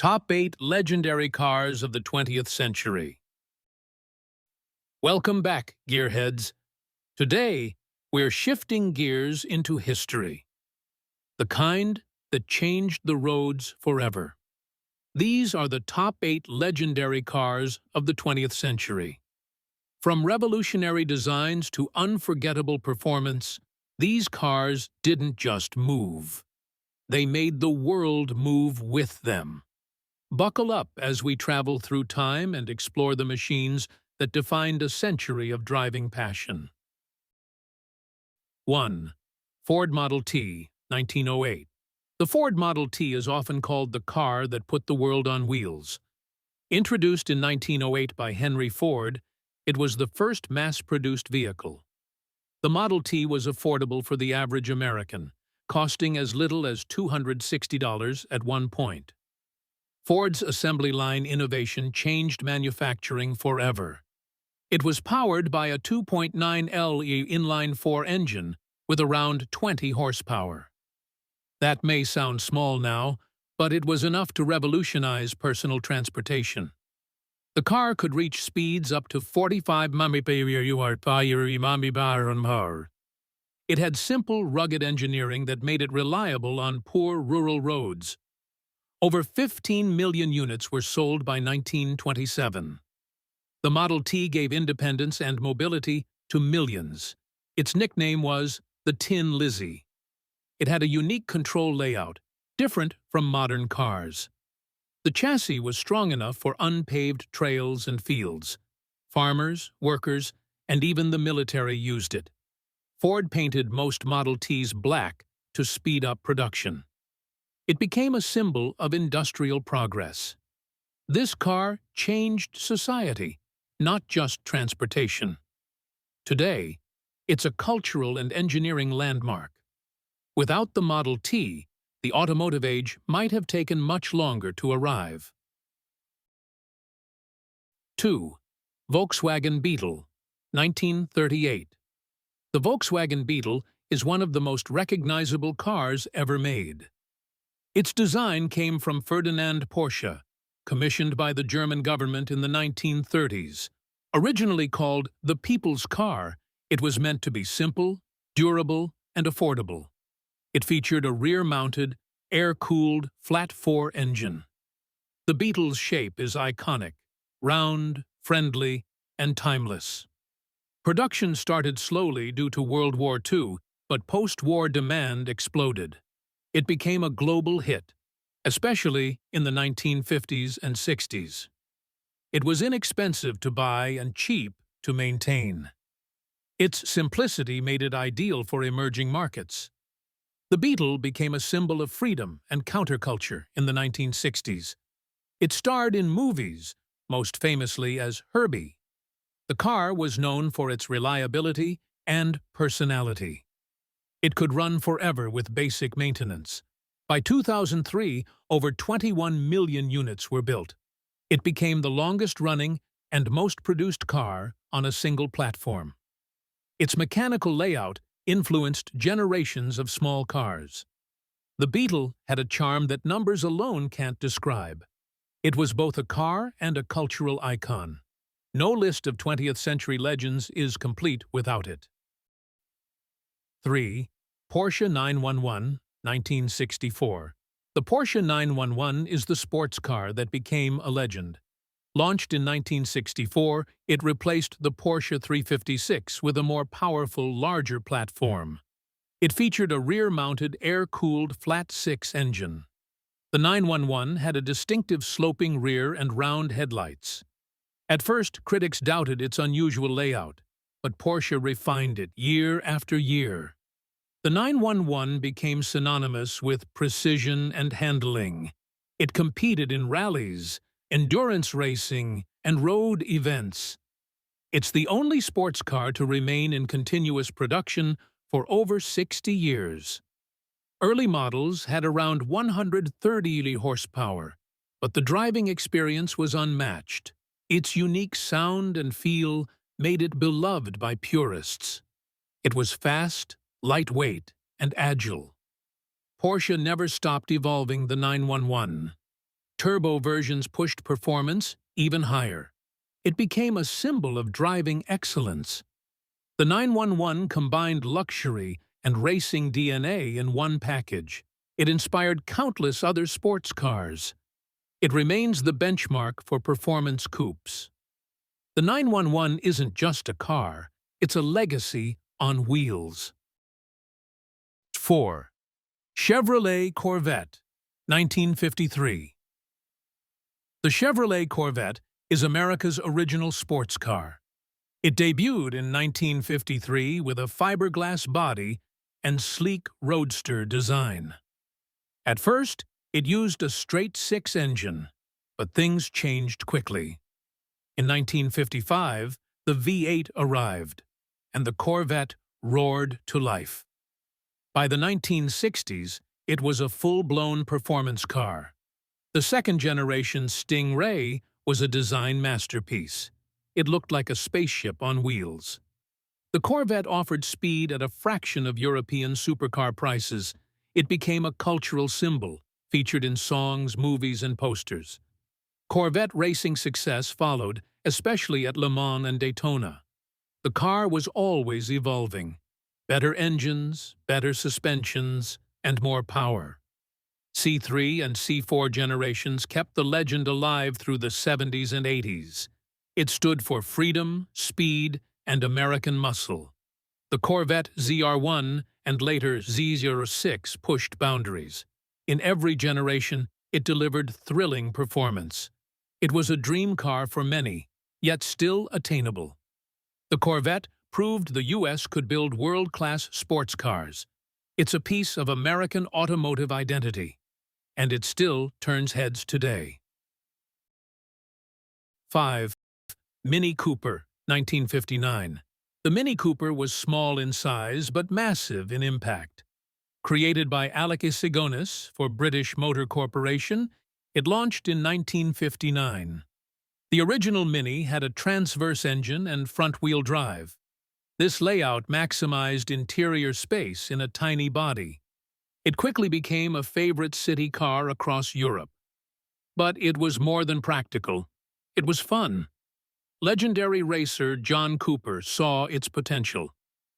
Top 8 Legendary Cars of the 20th Century. Welcome back, gearheads. Today, we're shifting gears into history. The kind that changed the roads forever. These are the top 8 legendary cars of the 20th century. From revolutionary designs to unforgettable performance, these cars didn't just move. They made the world move with them. Buckle up as we travel through time and explore the machines that defined a century of driving passion. 1. Ford Model T, 1908. The Ford Model T is often called the car that put the world on wheels. Introduced in 1908 by Henry Ford, it was the first mass-produced vehicle. The Model T was affordable for the average American, costing as little as $260 at one point. Ford's assembly line innovation changed manufacturing forever. It was powered by a 2.9L inline-4 engine with around 20 horsepower. That may sound small now, but it was enough to revolutionize personal transportation. The car could reach speeds up to 45 mph. It had simple, rugged engineering that made it reliable on poor rural roads. Over 15 million units were sold by 1927. The Model T gave independence and mobility to millions. Its nickname was the Tin Lizzie. It had a unique control layout, different from modern cars. The chassis was strong enough for unpaved trails and fields. Farmers, workers, and even the military used it. Ford painted most Model Ts black to speed up production. It became a symbol of industrial progress. This car changed society, not just transportation. Today, it's a cultural and engineering landmark. Without the Model T, the automotive age might have taken much longer to arrive. 2. Volkswagen Beetle, 1938. The Volkswagen Beetle is one of the most recognizable cars ever made. Its design came from Ferdinand Porsche, commissioned by the German government in the 1930s. Originally called the People's Car, it was meant to be simple, durable, and affordable. It featured a rear-mounted, air-cooled, flat-4 engine. The Beetle's shape is iconic, round, friendly, and timeless. Production started slowly due to World War II, but post-war demand exploded. It became a global hit, especially in the 1950s and 60s. It was inexpensive to buy and cheap to maintain. Its simplicity made it ideal for emerging markets. The Beetle became a symbol of freedom and counterculture in the 1960s. It starred in movies, most famously as Herbie. The car was known for its reliability and personality. It could run forever with basic maintenance. By 2003, over 21 million units were built. It became the longest-running and most produced car on a single platform. Its mechanical layout influenced generations of small cars. The Beetle had a charm that numbers alone can't describe. It was both a car and a cultural icon. No list of 20th-century legends is complete without it. 3. Porsche 911, 1964. The Porsche 911 is the sports car that became a legend. Launched in 1964, it replaced the Porsche 356 with a more powerful, larger platform. It featured a rear-mounted, air-cooled flat-6 engine. The 911 had a distinctive sloping rear and round headlights. At first, critics doubted its unusual layout, but Porsche refined it year after year. The 911 became synonymous with precision and handling. It competed in rallies, endurance racing, and road events. It's the only sports car to remain in continuous production for over 60 years. Early models had around 130 horsepower, but the driving experience was unmatched. Its unique sound and feel made it beloved by purists. It was fast, lightweight, and agile. Porsche never stopped evolving the 911. Turbo versions pushed performance even higher. It became a symbol of driving excellence. The 911 combined luxury and racing DNA in one package. It inspired countless other sports cars. It remains the benchmark for performance coupes. The 911 isn't just a car, it's a legacy on wheels. 4. Chevrolet Corvette, 1953. The Chevrolet Corvette is America's original sports car. It debuted in 1953 with a fiberglass body and sleek roadster design. At first, it used a straight-six engine, but things changed quickly. In 1955, the V8 arrived, and the Corvette roared to life. By the 1960s, it was a full-blown performance car. The second-generation Stingray was a design masterpiece. It looked like a spaceship on wheels. The Corvette offered speed at a fraction of European supercar prices. It became a cultural symbol, featured in songs, movies, and posters. Corvette racing success followed, especially at Le Mans and Daytona. The car was always evolving. Better engines, better suspensions, and more power. C3 and C4 generations kept the legend alive through the 70s and 80s. It stood for freedom, speed, and American muscle. The Corvette ZR1 and later Z06 pushed boundaries. In every generation, it delivered thrilling performance. It was a dream car for many, yet still attainable. The Corvette proved the U.S. could build world-class sports cars. It's a piece of American automotive identity, and it still turns heads today. 5. Mini Cooper, 1959. The Mini Cooper was small in size but massive in impact. Created by Alec Isigonis for British Motor Corporation, it launched in 1959. The original Mini had a transverse engine and front-wheel drive. This layout maximized interior space in a tiny body. It quickly became a favorite city car across Europe. But it was more than practical. It was fun. Legendary racer John Cooper saw its potential.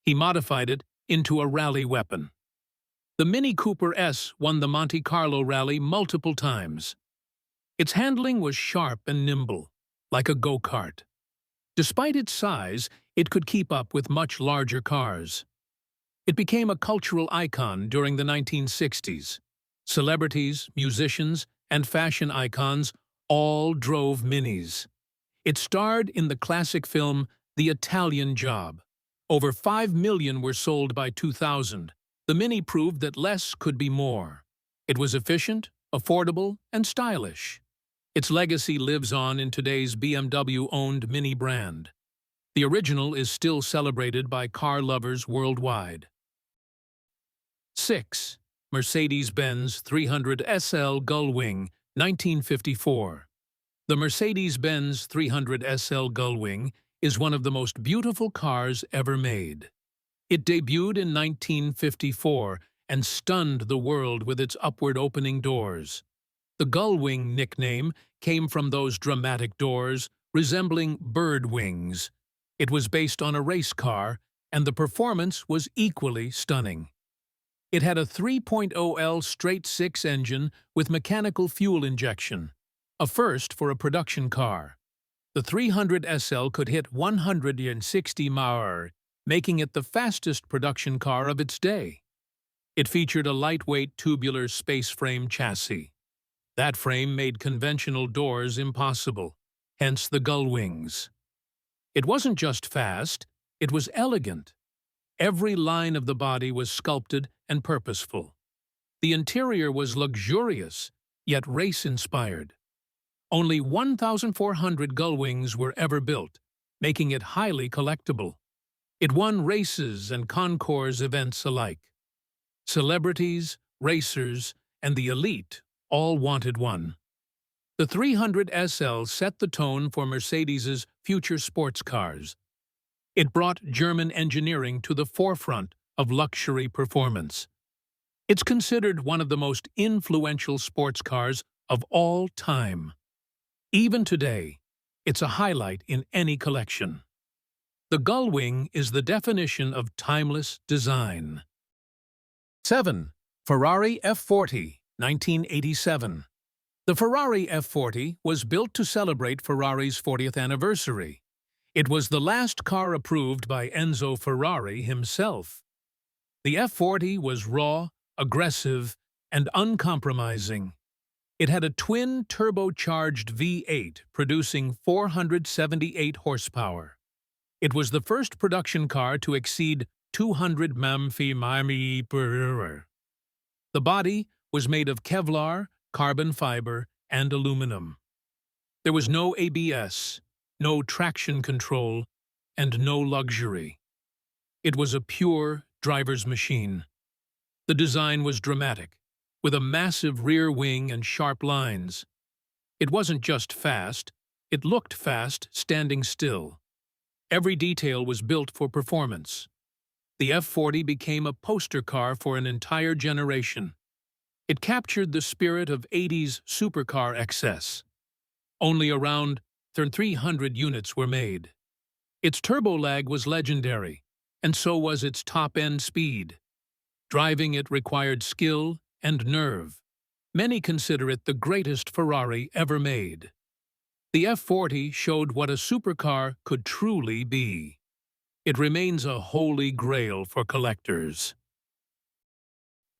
He modified it into a rally weapon. The Mini Cooper S won the Monte Carlo Rally multiple times. Its handling was sharp and nimble, like a go-kart. Despite its size, it could keep up with much larger cars. It became a cultural icon during the 1960s. Celebrities, musicians, and fashion icons all drove Minis. It starred in the classic film The Italian Job. Over 5 million were sold by 2000. The Mini proved that less could be more. It was efficient, affordable, and stylish. Its legacy lives on in today's BMW-owned Mini brand. The original is still celebrated by car lovers worldwide. 6. Mercedes-Benz 300 SL Gullwing, 1954. The Mercedes-Benz 300 SL Gullwing is one of the most beautiful cars ever made. It debuted in 1954 and stunned the world with its upward-opening doors. The Gullwing nickname came from those dramatic doors, resembling bird wings. It was based on a race car, and the performance was equally stunning. It had a 3.0L straight-six engine with mechanical fuel injection, a first for a production car. The 300 SL could hit 160 mph, making it the fastest production car of its day. It featured a lightweight tubular space frame chassis. That frame made conventional doors impossible, hence the Gullwings. It wasn't just fast, it was elegant. Every line of the body was sculpted and purposeful. The interior was luxurious, yet race-inspired. Only 1,400 Gullwings were ever built, making it highly collectible. It won races and concours events alike. Celebrities, racers, and the elite all wanted one. The 300 SL set the tone for Mercedes's future sports cars. It brought German engineering to the forefront of luxury performance. It's considered one of the most influential sports cars of all time. Even today, it's a highlight in any collection. The Gullwing is the definition of timeless design. 7. Ferrari F40, 1987. The Ferrari F40 was built to celebrate Ferrari's 40th anniversary. It was the last car approved by Enzo Ferrari himself. The F40 was raw, aggressive, and uncompromising. It had a twin turbocharged V8 producing 478 horsepower. It was the first production car to exceed 200 mph per hour. The body was made of Kevlar, carbon fiber, and aluminum. There was no ABS, no traction control, and no luxury. It was a pure driver's machine. The design was dramatic, with a massive rear wing and sharp lines. It wasn't just fast, it looked fast standing still. Every detail was built for performance. The F40 became a poster car for an entire generation. It captured the spirit of 80s supercar excess. Only around 300 units were made. Its turbo lag was legendary, and so was its top-end speed. Driving it required skill and nerve. Many consider it the greatest Ferrari ever made. The F40 showed what a supercar could truly be. It remains a holy grail for collectors.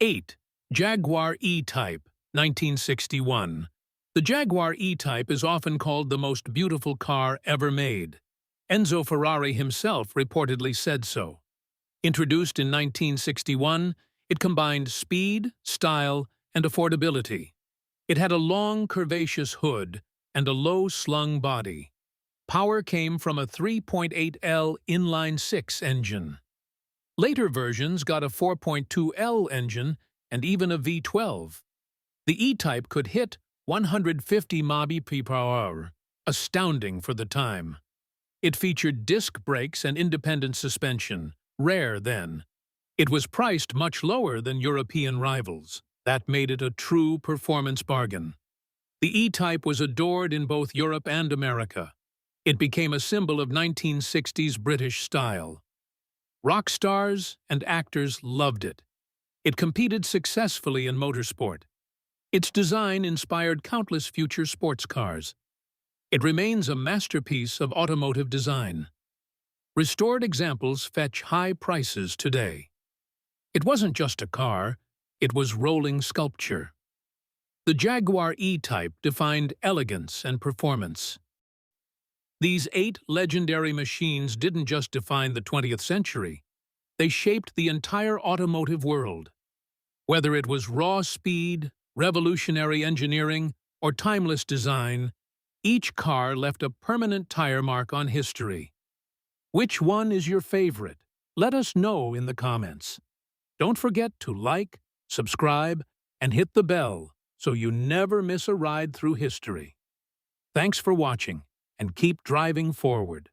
8. Jaguar E-Type, 1961. The Jaguar E-Type is often called the most beautiful car ever made. Enzo Ferrari himself reportedly said so. Introduced in 1961, it combined speed, style, and affordability. It had a long, curvaceous hood and a low-slung body. Power came from a 3.8L inline-six engine. Later versions got a 4.2L engine and even a V12. The E-Type could hit 150 mph, astounding for the time. It featured disc brakes and independent suspension, rare then. It was priced much lower than European rivals. That made it a true performance bargain. The E-Type was adored in both Europe and America. It became a symbol of 1960s British style. Rock stars and actors loved it. It competed successfully in motorsport. Its design inspired countless future sports cars. It remains a masterpiece of automotive design. Restored examples fetch high prices today. It wasn't just a car, it was rolling sculpture. The Jaguar E-Type defined elegance and performance. These 8 legendary machines didn't just define the 20th century. They shaped the entire automotive world. Whether it was raw speed, revolutionary engineering, or timeless design, each car left a permanent tire mark on history. Which one is your favorite? Let us know in the comments. Don't forget to like, subscribe, and hit the bell so you never miss a ride through history. Thanks for watching, and keep driving forward.